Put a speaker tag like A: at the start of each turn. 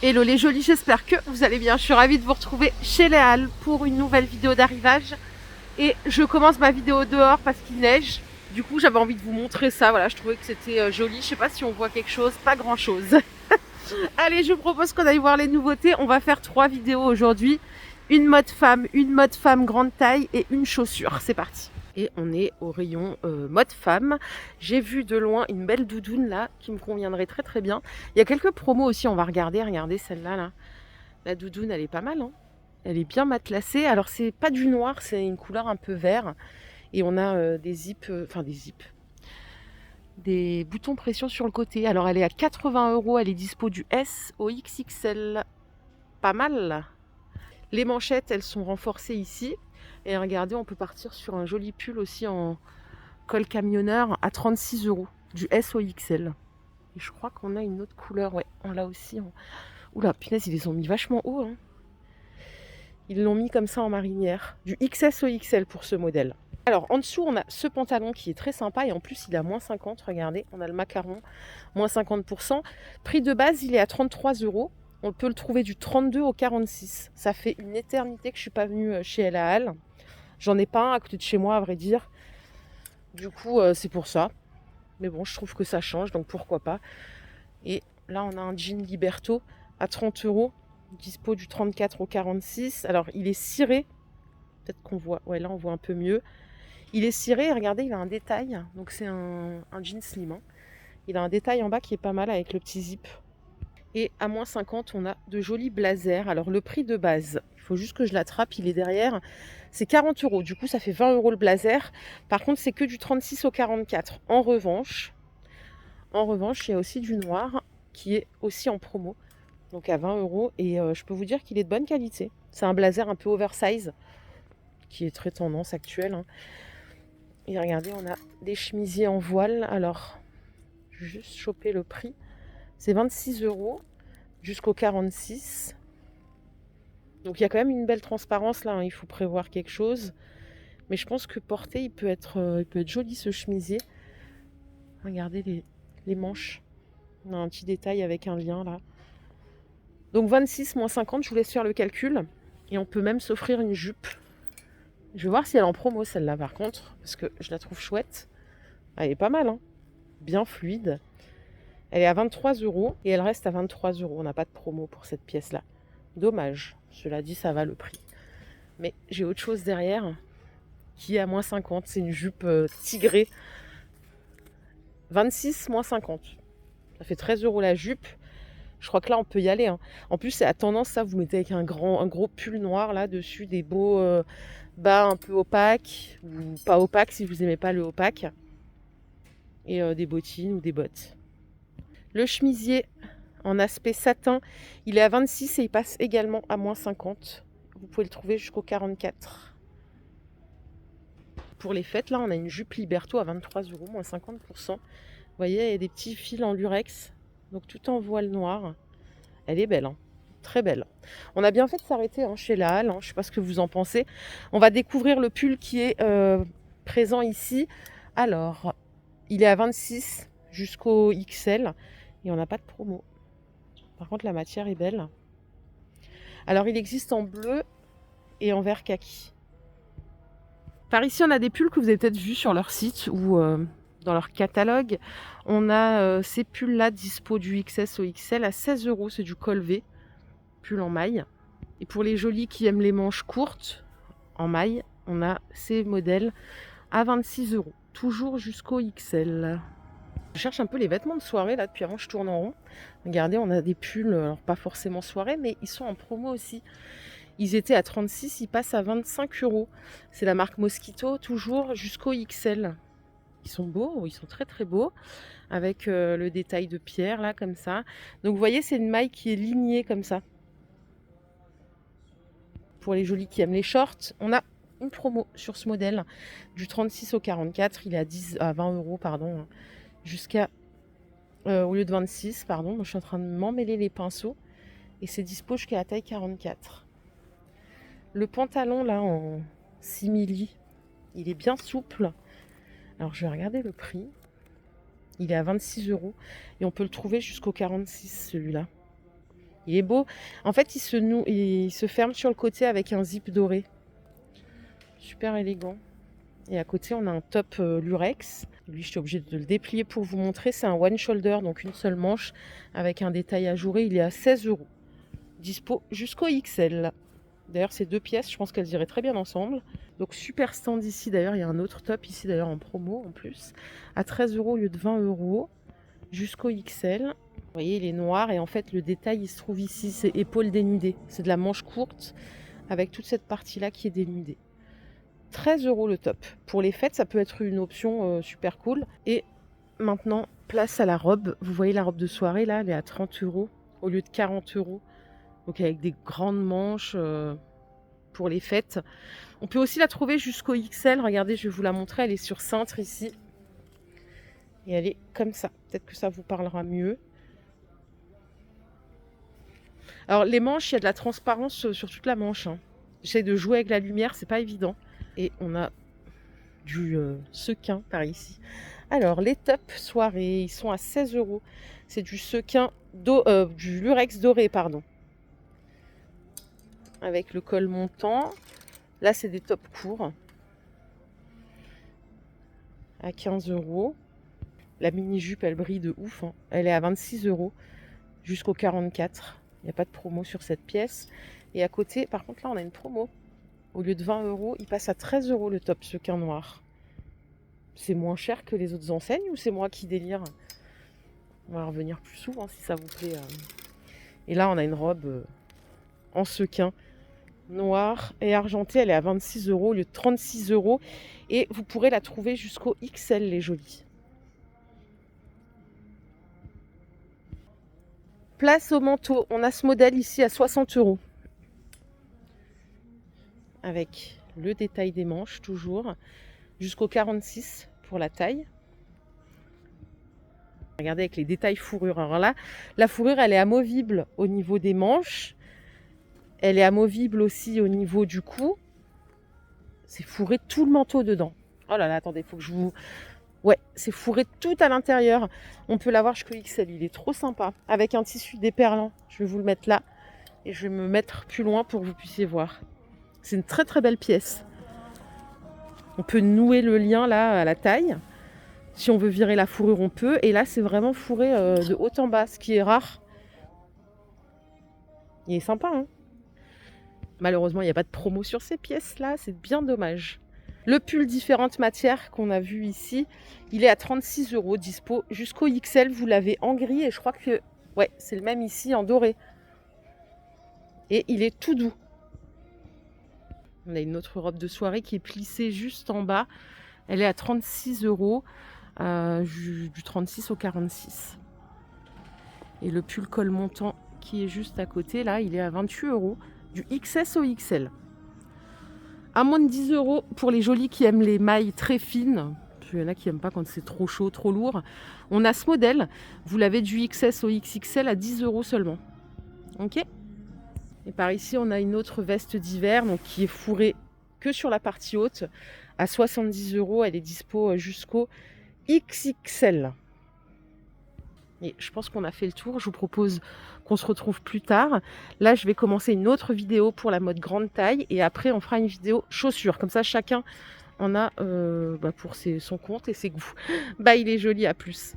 A: Hello les jolis, j'espère que vous allez bien. Je suis ravie de vous retrouver chez les Halles pour une nouvelle vidéo d'arrivage. Et je commence ma vidéo dehors parce qu'il neige. Du coup, j'avais envie de vous montrer ça. Voilà, je trouvais que c'était joli. Je sais pas si on voit quelque chose, pas grand chose. Allez, je vous propose qu'on aille voir les nouveautés. On va faire 3 vidéos aujourd'hui. Une mode femme grande taille et une chaussure. C'est parti. Et on est au rayon mode femme. J'ai vu de loin une belle doudoune là qui me conviendrait très très bien. Il y a quelques promos aussi, on va regarder. Regardez celle-là là. La doudoune elle est pas mal, hein. Elle est bien matelassée. Alors c'est pas du noir, c'est une couleur un peu vert. Et on a des zips, des boutons pression sur le côté. Alors elle est à 80 €, elle est dispo du S au XXL. Pas mal. Les manchettes elles sont renforcées ici. Et regardez, on peut partir sur un joli pull aussi en col camionneur à 36 €, du S au XL. Et je crois qu'on a une autre couleur, ouais, on l'a aussi. Oula, punaise, ils les ont mis vachement haut, hein. Ils l'ont mis comme ça en marinière, du XS au XL pour ce modèle. Alors en dessous, on a ce pantalon qui est très sympa et en plus il est à moins 50, regardez, on a le macaron, moins 50%. Prix de base, il est à 33 €. On peut le trouver du 32 au 46. Ça fait une éternité que je ne suis pas venue chez El Halal. J'en ai pas un à côté de chez moi, à vrai dire. Du coup, c'est pour ça. Mais bon, je trouve que ça change, donc pourquoi pas. Et là, on a un jean Liberto à 30 €, dispo du 34 au 46. Alors, il est ciré. Peut-être qu'on voit. Ouais, là, on voit un peu mieux. Il est ciré, regardez, il a un détail. Donc, c'est un jean slim, hein. Il a un détail en bas qui est pas mal avec le petit zip. Et à moins 50, on a de jolis blazers. Alors, le prix de base, il faut juste que je l'attrape, il est derrière. C'est 40 €. Du coup, ça fait 20 € le blazer. Par contre, c'est que du 36 au 44. En revanche, il y a aussi du noir qui est aussi en promo. Donc à 20 €. Et je peux vous dire qu'il est de bonne qualité. C'est un blazer un peu oversize qui est très tendance actuelle, hein. Et regardez, on a des chemisiers en voile. Alors, je vais juste choper le prix. C'est 26 € jusqu'au 46. Donc il y a quand même une belle transparence là, hein. Il faut prévoir quelque chose. Mais je pense que porté, il peut être joli ce chemisier. Regardez les manches. On a un petit détail avec un lien là. Donc 26 moins 50, je vous laisse faire le calcul. Et on peut même s'offrir une jupe. Je vais voir si elle est en promo celle-là par contre, parce que je la trouve chouette. Elle est pas mal, hein. Bien fluide. Elle est à 23 € et elle reste à 23 €. On n'a pas de promo pour cette pièce-là. Dommage. Cela dit, ça va le prix. Mais j'ai autre chose derrière qui est à moins 50. C'est une jupe tigrée. 26 moins 50. Ça fait 13 € la jupe. Je crois que là, on peut y aller, hein. En plus, c'est à tendance, ça, vous mettez avec un gros pull noir là dessus, des beaux bas un peu opaques, ou pas opaques si vous n'aimez pas le opaque, et des bottines ou des bottes. Le chemisier en aspect satin, il est à 26 et il passe également à moins 50. Vous pouvez le trouver jusqu'au 44. Pour les fêtes, là, on a une jupe Liberto à 23 €, moins 50%. Vous voyez, il y a des petits fils en lurex, donc tout en voile noir. Elle est belle, hein. Très belle. On a bien fait de s'arrêter, hein, chez la Halle, hein. Je ne sais pas ce que vous en pensez. On va découvrir le pull qui est présent ici. Alors, il est à 26 jusqu'au XL et on n'a pas de promo. Par contre, la matière est belle. Alors, il existe en bleu et en vert kaki. Par ici, on a des pulls que vous avez peut-être vus sur leur site ou dans leur catalogue. On a ces pulls-là dispo du XS au XL à 16 €. C'est du col V, pull en maille. Et pour les jolis qui aiment les manches courtes en maille, on a ces modèles à 26 €, toujours jusqu'au XL. Je cherche un peu les vêtements de soirée là, depuis avant je tourne en rond. Regardez, on a des pulls, alors pas forcément soirée, mais ils sont en promo aussi. Ils étaient à 36, ils passent à 25 €. C'est la marque Mosquito, toujours jusqu'au XL. Ils sont beaux, ils sont très très beaux, avec le détail de pierre là, comme ça. Donc vous voyez, c'est une maille qui est lignée comme ça. Pour les jolis qui aiment les shorts, on a une promo sur ce modèle du 36 au 44. Il est à 20 €, pardon, jusqu'à au lieu de 26, pardon. Moi, je suis en train de m'emmêler les pinceaux et c'est dispo jusqu'à la taille 44. Le pantalon là en simili, il est bien souple. Alors je vais regarder le prix. Il est à 26 € et on peut le trouver jusqu'au 46 celui-là. Il est beau. En fait, il se ferme sur le côté avec un zip doré. Super élégant. Et à côté, on a un top lurex. Lui, je suis obligée de le déplier pour vous montrer. C'est un one shoulder, donc une seule manche, avec un détail ajouré. Il est à 16 €. Dispo jusqu'au XL. D'ailleurs, ces 2 pièces, je pense qu'elles iraient très bien ensemble. Donc, super stand ici. D'ailleurs, il y a un autre top ici, d'ailleurs, en promo en plus. À 13 € au lieu de 20 € jusqu'au XL. Vous voyez, il est noir. Et en fait, le détail, il se trouve ici. C'est épaule dénudée. C'est de la manche courte avec toute cette partie-là qui est dénudée. 13 € le top. Pour les fêtes, ça peut être une option super cool. Et maintenant, place à la robe. Vous voyez la robe de soirée, là, elle est à 30 € au lieu de 40 €. Donc avec des grandes manches pour les fêtes. On peut aussi la trouver jusqu'au XL. Regardez, je vais vous la montrer. Elle est sur cintre ici. Et elle est comme ça. Peut-être que ça vous parlera mieux. Alors les manches, il y a de la transparence sur toute la manche. Hein. J'essaie de jouer avec la lumière, c'est pas évident. Et on a du sequin par ici. Alors les tops soirée, ils sont à 16 €. C'est du sequin, du lurex doré, pardon. Avec le col montant. Là, c'est des tops courts. À 15 €. La mini-jupe, elle brille de ouf. Hein. Elle est à 26 € jusqu'au 44. Il n'y a pas de promo sur cette pièce. Et à côté, par contre, là, on a une promo. Au lieu de 20 €, il passe à 13 € le top sequin noir. C'est moins cher que les autres enseignes ou c'est moi qui délire? On va revenir plus souvent si ça vous plaît. Et là, on a une robe en sequin noir et argenté. Elle est à 26 € au lieu de 36 €. Et vous pourrez la trouver jusqu'au XL, les jolies. Place au manteau. On a ce modèle ici à 60 €. Avec le détail des manches, toujours. Jusqu'au 46 pour la taille. Regardez avec les détails fourrure. Alors là, la fourrure, elle est amovible au niveau des manches. Elle est amovible aussi au niveau du cou. C'est fourré tout le manteau dedans. Oh là là, attendez, il faut que je vous... Ouais, c'est fourré tout à l'intérieur. On peut l'avoir jusqu'au XL. Il est trop sympa. Avec un tissu déperlant. Je vais vous le mettre là. Et je vais me mettre plus loin pour que vous puissiez voir. C'est une très très belle pièce. On peut nouer le lien là à la taille. Si on veut virer la fourrure, on peut. Et là, c'est vraiment fourré de haut en bas, ce qui est rare. Il est sympa, hein. Malheureusement, il n'y a pas de promo sur ces pièces-là. C'est bien dommage. Le pull différentes matières qu'on a vu ici, il est à 36 € dispo jusqu'au XL. Vous l'avez en gris et je crois que ouais, c'est le même ici en doré. Et il est tout doux. On a une autre robe de soirée qui est plissée juste en bas. Elle est à 36 €, du 36 au 46. Et le pull col montant qui est juste à côté, là, il est à 28 €, du XS au XL. À moins de 10 € pour les jolis qui aiment les mailles très fines. Il y en a qui n'aiment pas quand c'est trop chaud, trop lourd. On a ce modèle. Vous l'avez du XS au XXL à 10 € seulement. Ok. Et par ici, on a une autre veste d'hiver donc qui est fourrée que sur la partie haute à 70 €. Elle est dispo jusqu'au XXL. Et je pense qu'on a fait le tour. Je vous propose qu'on se retrouve plus tard. Là, je vais commencer une autre vidéo pour la mode grande taille. Et après, on fera une vidéo chaussures. Comme ça, chacun en a pour son compte et ses goûts. Bah, il est joli. À plus.